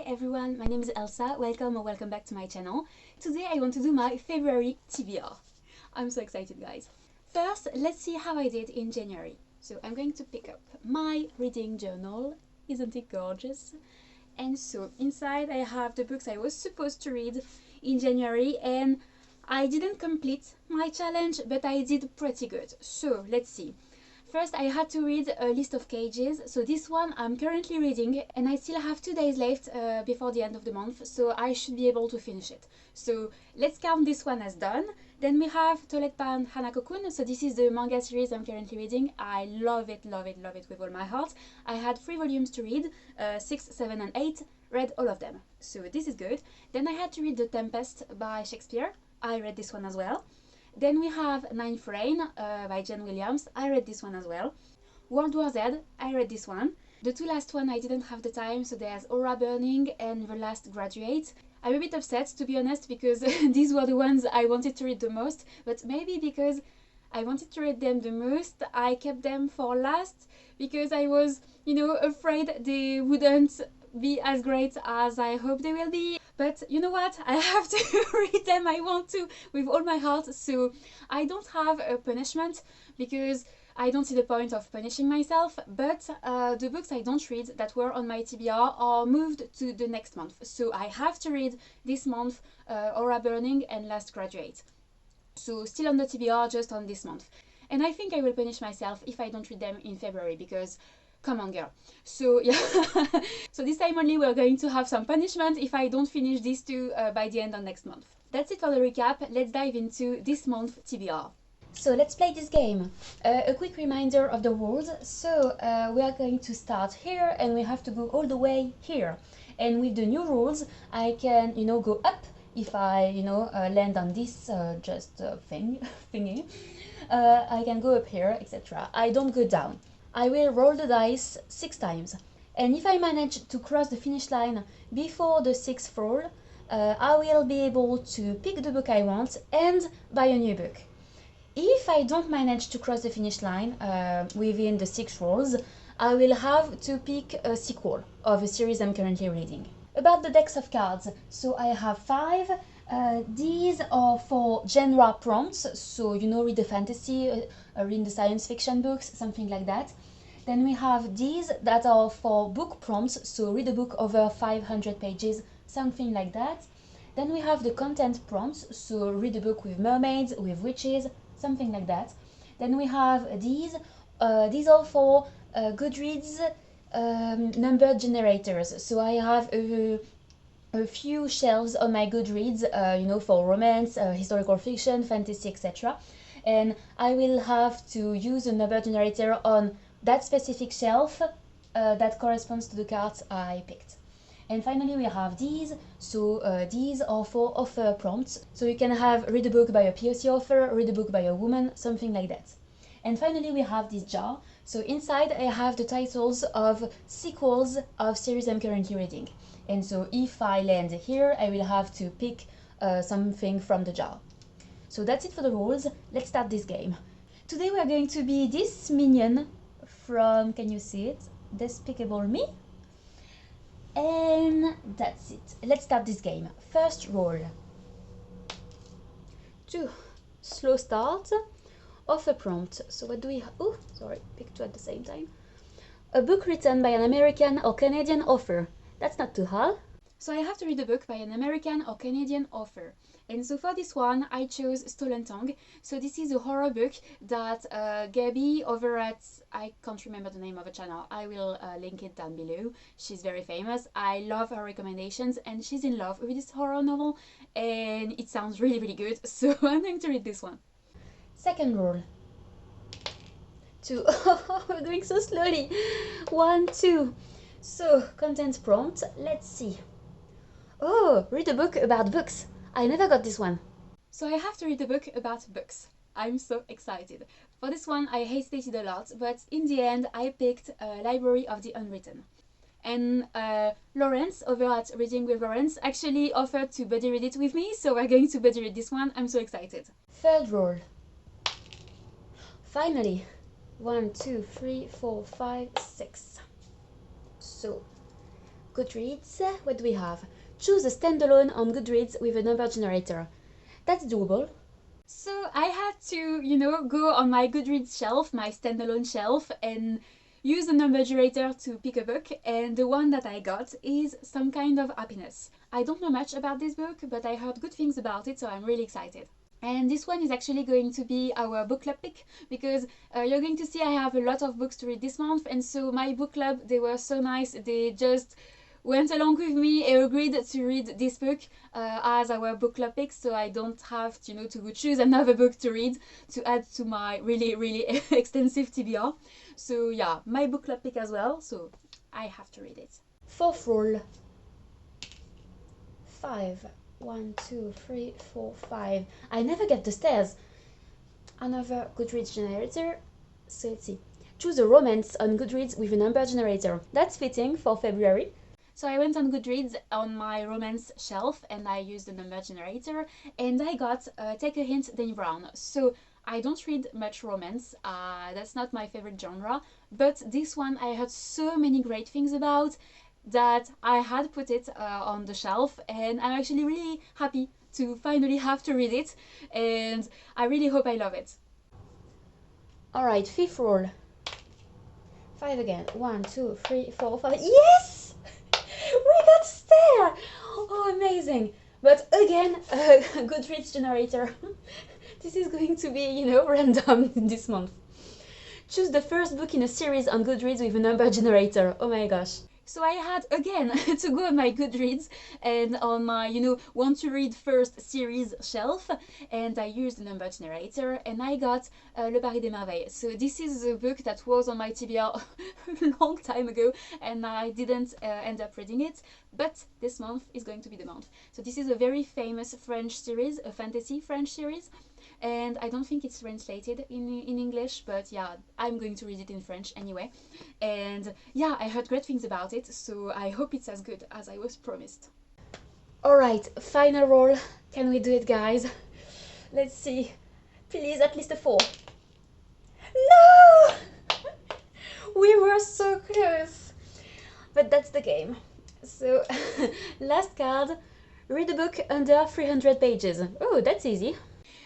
Hi everyone, my name is Elsa. Welcome or welcome back to my channel. Today I want to do my February TBR. I'm so excited, guys. First, let's see how I did in January. So I'm going to pick up my reading journal. Isn't it gorgeous? And so inside I have the books I was supposed to read in January, and I didn't complete my challenge, but I did pretty good. So let's see. First, I had to read a list of cages. So this one I'm currently reading, and I still have 2 days left before the end of the month, so I should be able to finish it. So let's count this one as done. Then we have Toilet Pan Hanako-kun. So this is the manga series I'm currently reading. I love it, love it, love it with all my heart. I had 3 volumes to read, 6, 7 and 8, read all of them. So this is good. Then I had to read The Tempest by Shakespeare. I read this one as well. Then we have Ninth Reign by Jane Williams. I read this one as well. World War Z, I read this one. The 2 last one I didn't have the time, so there's Aurora Burning and The Last Graduate. I'm a bit upset, to be honest, because these were the ones I wanted to read the most, but maybe because I wanted to read them the most, I kept them for last, because I was, afraid they wouldn't be as great as I hope they will be. But you know what, I have to read them. I want to with all my heart, so I don't have a punishment because I don't see the point of punishing myself. But the books I don't read that were on my TBR are moved to the next month, so I have to read this month Aurora Burning and Last Graduate. So still on the TBR, just on this month. And I think I will punish myself if I don't read them in February, because come on, girl. So yeah, so this time only we're going to have some punishment if I don't finish these two by the end of next month. That's it for the recap. Let's dive into this month TBR. So let's play this game. A quick reminder of the rules. So we are going to start here and we have to go all the way here. And with the new rules, I can, go up if I, land on this thingy. I can go up here, etc. I don't go down. I will roll the dice 6 times, and if I manage to cross the finish line before the 6th roll, I will be able to pick the book I want and buy a new book. If I don't manage to cross the finish line within the 6 rolls, I will have to pick a sequel of a series I'm currently reading. About the decks of cards, so I have 5. These are for genre prompts, so read the fantasy, read the science fiction books, something like that. Then we have these that are for book prompts, so read a book over 500 pages, something like that. Then we have the content prompts, so read a book with mermaids, with witches, something like that. Then we have these are for Goodreads number generators, so I have a few shelves on my Goodreads, for romance, historical fiction, fantasy, etc. And I will have to use a number generator on that specific shelf that corresponds to the cards I picked. And finally we have these, so these are for author prompts, so you can have read a book by a POC author, read a book by a woman, something like that. And finally we have this jar, so inside I have the titles of sequels of series I'm currently reading. And so if I land here, I will have to pick something from the jar. So that's it for the rules. Let's start this game. Today we are going to be this minion from, can you see it? Despicable Me. And that's it. Let's start this game. First roll. 2. Slow start. Author prompt. So what do we have? Oh, sorry, pick 2 at the same time. A book written by an American or Canadian author. That's not too hard. So I have to read a book by an American or Canadian author. And so for this one, I chose Stolen Tongue. So this is a horror book that Gabby over at, I can't remember the name of the channel. I will link it down below. She's very famous. I love her recommendations and she's in love with this horror novel. And it sounds really, really good. So I'm going to read this one. Second roll. 2. We're going so slowly. 1, 2. So, content prompt, let's see. Oh, read a book about books. I never got this one. So I have to read a book about books. I'm so excited. For this one, I hesitated a lot, but in the end, I picked Library of the Unwritten. And Lawrence, over at Reading with Lawrence, actually offered to buddy read it with me, so we're going to buddy read this one. I'm so excited. Third roll. Finally. 1, 2, 3, 4, 5, 6. So Goodreads, what do we have? Choose a standalone on Goodreads with a number generator. That's doable. So I had to, go on my Goodreads shelf, my standalone shelf, and use a number generator to pick a book, and the one that I got is Some Kind of Happiness. I don't know much about this book, but I heard good things about it, so I'm really excited. And this one is actually going to be our book club pick, because you're going to see I have a lot of books to read this month, and so my book club, they were so nice, they just went along with me and agreed to read this book as our book club pick, so I don't have to, to go choose another book to read to add to my really extensive TBR. So yeah, my book club pick as well, so I have to read it. Fourth roll. 5. 1, 2, 3, 4, 5. I never get the stairs. Another Goodreads generator. So let's see. Choose a romance on Goodreads with a number generator. That's fitting for February. So I went on Goodreads on my romance shelf and I used the number generator and I got Take a Hint, Dani Brown. So I don't read much romance, that's not my favorite genre, but this one I heard so many great things about that I had put it on the shelf, and I'm actually really happy to finally have to read it, and I really hope I love it. Alright, fifth roll. 5 again. 1, 2, 3, 4, 5. Yes! We got stair! Oh, amazing! But again, Goodreads generator. This is going to be, random this month. Choose the first book in a series on Goodreads with a number generator. Oh my gosh. So I had again to go on my Goodreads and on my, want to read first series shelf, and I used the number generator and I got Le Paris des Merveilles. So this is a book that was on my TBR a long time ago and I didn't end up reading it, but this month is going to be the month. So this is a very famous French series, a fantasy French series. And I don't think it's translated in English, but yeah, I'm going to read it in French anyway. And yeah, I heard great things about it, so I hope it's as good as I was promised. Alright, final roll. Can we do it, guys? Let's see. Please, at least a 4. No! We were so close. But that's the game. So, last card. Read a book under 300 pages. Oh, that's easy.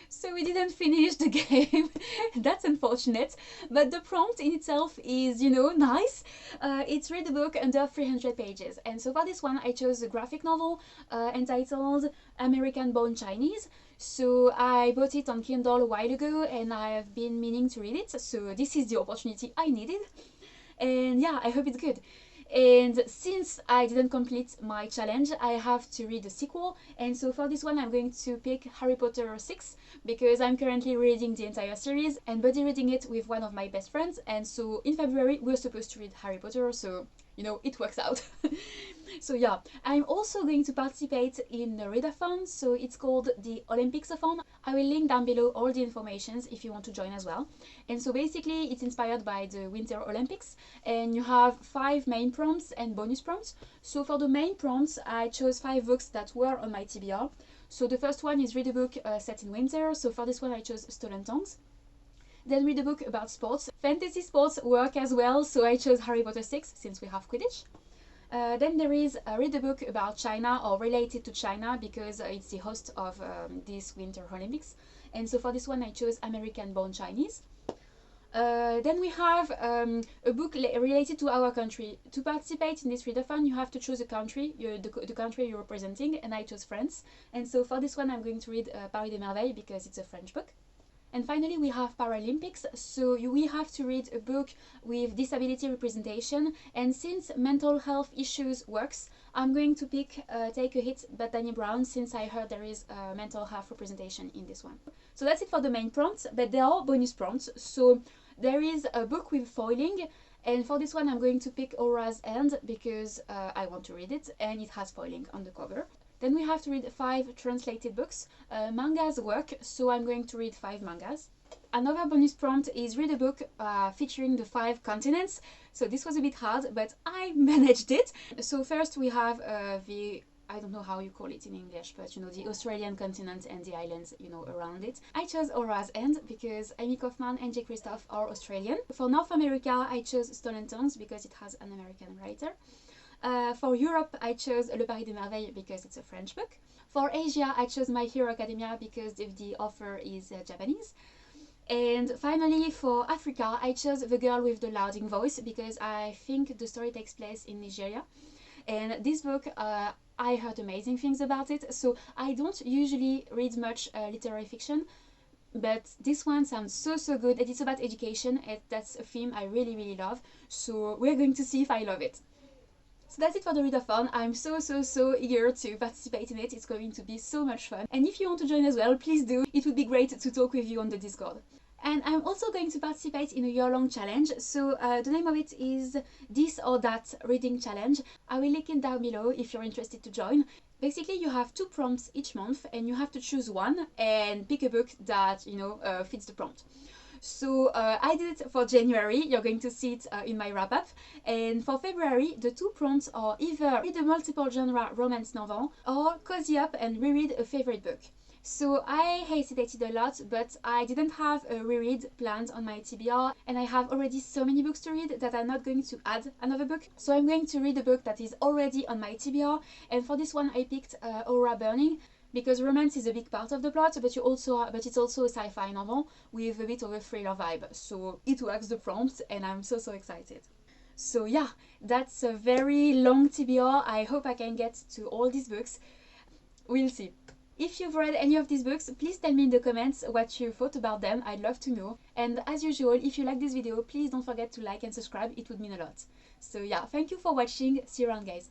So we didn't finish the game. That's unfortunate, but the prompt in itself is, nice. It's read a book under 300 pages, and so for this one I chose a graphic novel entitled American Born Chinese. So I bought it on Kindle a while ago and I have been meaning to read it, so this is the opportunity I needed, and yeah, I hope it's good. And since I didn't complete my challenge, I have to read the sequel, and so for this one I'm going to pick Harry Potter 6 because I'm currently reading the entire series and buddy reading it with one of my best friends, and so in February we're supposed to read Harry Potter, so it works out. So yeah, I'm also going to participate in a readathon, so it's called the OlympicsAthon. I will link down below all the informations if you want to join as well. And so basically it's inspired by the Winter Olympics, and you have 5 main prompts and bonus prompts. So for the main prompts I chose 5 books that were on my TBR. So the first one is read a book set in winter, so for this one I chose Stolen Tongues. Then read a book about sports. Fantasy sports work as well, so I chose Harry Potter 6 since we have Quidditch. Then there is read a book about China or related to China because it's the host of this Winter Olympics. And so for this one I chose American Born Chinese. Then we have a book related to our country. To participate in this readathon you have to choose a country, the country you're representing, and I chose France. And so for this one I'm going to read Paris des Merveilles because it's a French book. And finally we have Paralympics, so we have to read a book with disability representation, and since mental health issues works, I'm going to pick Take a Hit by Dani Brown since I heard there is mental health representation in this one. So that's it for the main prompts, but there are bonus prompts. So there is a book with foiling, and for this one I'm going to pick Aurora's End because I want to read it and it has foiling on the cover. Then we have to read 5 translated books. Mangas work, so I'm going to read 5 mangas. Another bonus prompt is read a book featuring the 5 continents. So this was a bit hard, but I managed it. So first we have I don't know how you call it in English, but the Australian continent and the islands, around it. I chose Aurora's End because Amie Kaufman and Kristoff are Australian. For North America, I chose Stolen Tongues because it has an American writer. For Europe, I chose Le Paris des Merveilles because it's a French book. For Asia, I chose My Hero Academia because the author is Japanese. And finally, for Africa, I chose The Girl with the Louding Voice because I think the story takes place in Nigeria. And this book, I heard amazing things about it. So I don't usually read much literary fiction, but this one sounds so good, and it's about education, and that's a theme I really love. So we're going to see if I love it. So that's it for the readathon. I'm so eager to participate in it. It's going to be so much fun. And if you want to join as well, please do. It would be great to talk with you on the Discord. And I'm also going to participate in a year-long challenge. So the name of it is This or That Reading Challenge. I will link it down below if you're interested to join. Basically, you have 2 prompts each month, and you have to choose one and pick a book that, you know, fits the prompt. So I did it for January. You're going to see it in my wrap-up. And for February, the 2 prompts are either read a multiple genre romance novel or cozy up and reread a favorite book. So I hesitated a lot, but I didn't have a reread planned on my TBR, and I have already so many books to read that I'm not going to add another book. So I'm going to read a book that is already on my TBR, and for this one I picked Aurora Burning, because romance is a big part of the plot, but it's also a sci-fi novel with a bit of a thriller vibe. So it works the prompt, and I'm so excited. So yeah, that's a very long TBR. I hope I can get to all these books. We'll see. If you've read any of these books, please tell me in the comments what you thought about them. I'd love to know. And as usual, if you like this video, please don't forget to like and subscribe. It would mean a lot. So yeah, thank you for watching. See you around, guys.